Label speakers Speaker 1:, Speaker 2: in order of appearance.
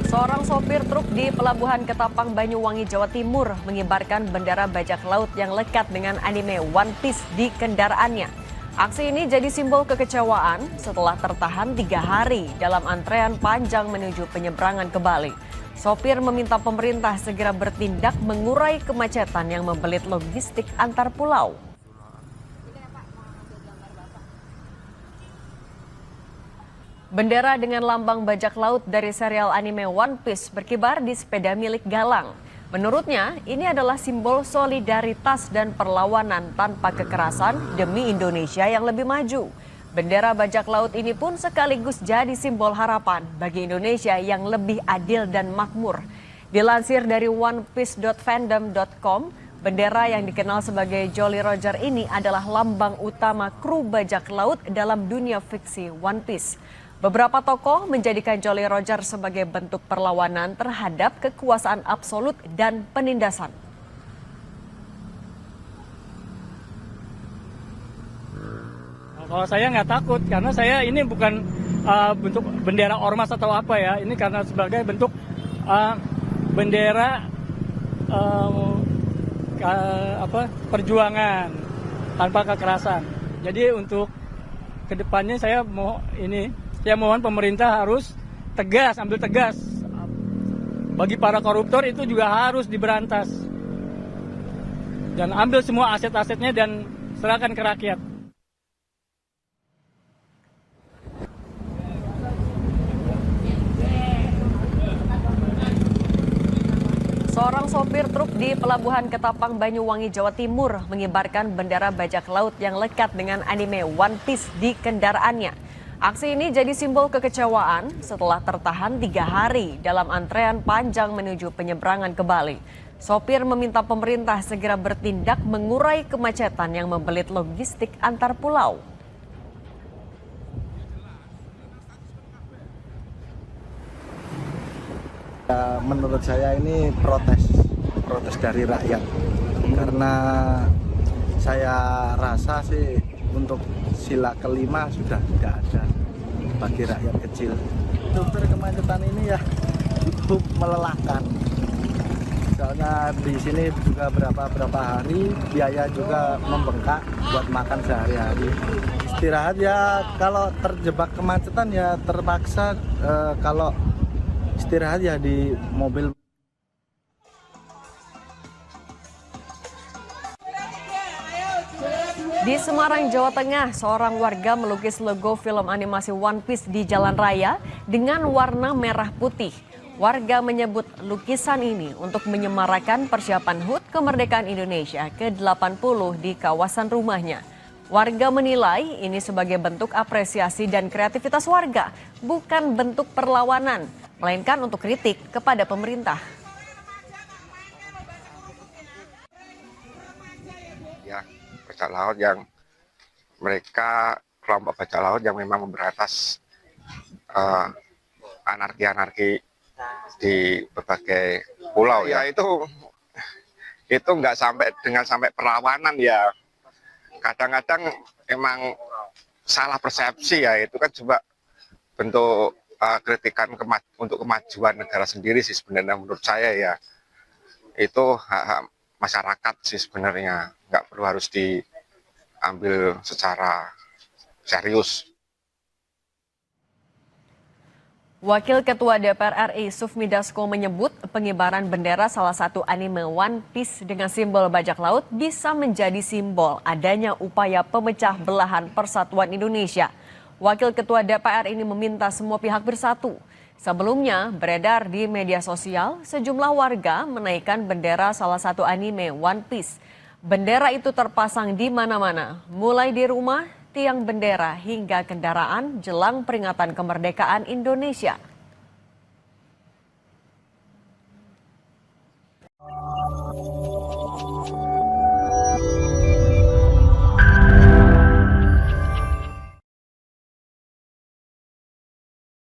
Speaker 1: Seorang sopir truk di Pelabuhan Ketapang, Banyuwangi, Jawa Timur mengibarkan bendera bajak laut yang lekat dengan anime One Piece di kendaraannya. Aksi ini jadi simbol kekecewaan setelah tertahan 3 hari dalam antrean panjang menuju penyeberangan ke Bali. Sopir meminta pemerintah segera bertindak mengurai kemacetan yang membelit logistik antar pulau. Bendera dengan lambang bajak laut dari serial anime One Piece berkibar di sepeda milik Galang. Menurutnya, ini adalah simbol solidaritas dan perlawanan tanpa kekerasan demi Indonesia yang lebih maju. Bendera bajak laut ini pun sekaligus jadi simbol harapan bagi Indonesia yang lebih adil dan makmur. Dilansir dari onepiece.fandom.com, bendera yang dikenal sebagai Jolly Roger ini adalah lambang utama kru bajak laut dalam dunia fiksi One Piece. Beberapa tokoh menjadikan Jolly Roger sebagai bentuk perlawanan terhadap kekuasaan absolut dan penindasan.
Speaker 2: Kalau saya nggak takut, karena saya ini bukan bentuk bendera ormas atau apa ya. Ini karena sebagai bentuk bendera perjuangan tanpa kekerasan. Jadi untuk kedepannya saya mohon pemerintah harus tegas, ambil tegas. Bagi para koruptor itu juga harus diberantas. Dan ambil semua aset-asetnya dan serahkan ke rakyat.
Speaker 1: Seorang sopir truk di Pelabuhan Ketapang, Banyuwangi, Jawa Timur mengibarkan bendera bajak laut yang lekat dengan anime One Piece di kendaraannya. Aksi ini jadi simbol kekecewaan setelah tertahan 3 hari dalam antrean panjang menuju penyeberangan ke Bali. Sopir meminta pemerintah segera bertindak mengurai kemacetan yang membelit logistik antar pulau.
Speaker 3: Menurut saya ini protes dari rakyat, karena saya rasa sih untuk sila kelima sudah tidak ada bagi rakyat kecil. Sumber kemacetan ini ya cukup melelahkan. Soalnya di sini juga berapa hari biaya juga membengkak buat makan sehari-hari. Istirahat ya kalau terjebak kemacetan ya terpaksa kalau istirahat ya di mobil.
Speaker 1: Di Semarang, Jawa Tengah, seorang warga melukis logo film animasi One Piece di jalan raya dengan warna merah putih. Warga menyebut lukisan ini untuk menyemarakan persiapan HUT kemerdekaan Indonesia ke-80 di kawasan rumahnya. Warga menilai ini sebagai bentuk apresiasi dan kreativitas warga, bukan bentuk perlawanan, melainkan untuk kritik kepada pemerintah.
Speaker 4: Ya, bajak laut yang mereka kelompok bajak laut yang memang memberantas anarki-anarki di berbagai pulau ya, itu nggak sampai perlawanan ya. Kadang-kadang emang salah persepsi ya, itu kan juga bentuk kritikan untuk kemajuan negara sendiri sih sebenarnya menurut saya ya. Itu hak masyarakat sih sebenarnya, nggak perlu harus diambil secara serius.
Speaker 1: Wakil Ketua DPR RI Sufmi Dasko menyebut pengibaran bendera salah satu anime One Piece dengan simbol bajak laut bisa menjadi simbol adanya upaya pemecah belahan persatuan Indonesia. Wakil Ketua DPR ini meminta semua pihak bersatu. Sebelumnya, beredar di media sosial, sejumlah warga menaikkan bendera salah satu anime One Piece. Bendera itu terpasang di mana-mana, mulai di rumah, tiang bendera hingga kendaraan jelang peringatan kemerdekaan Indonesia.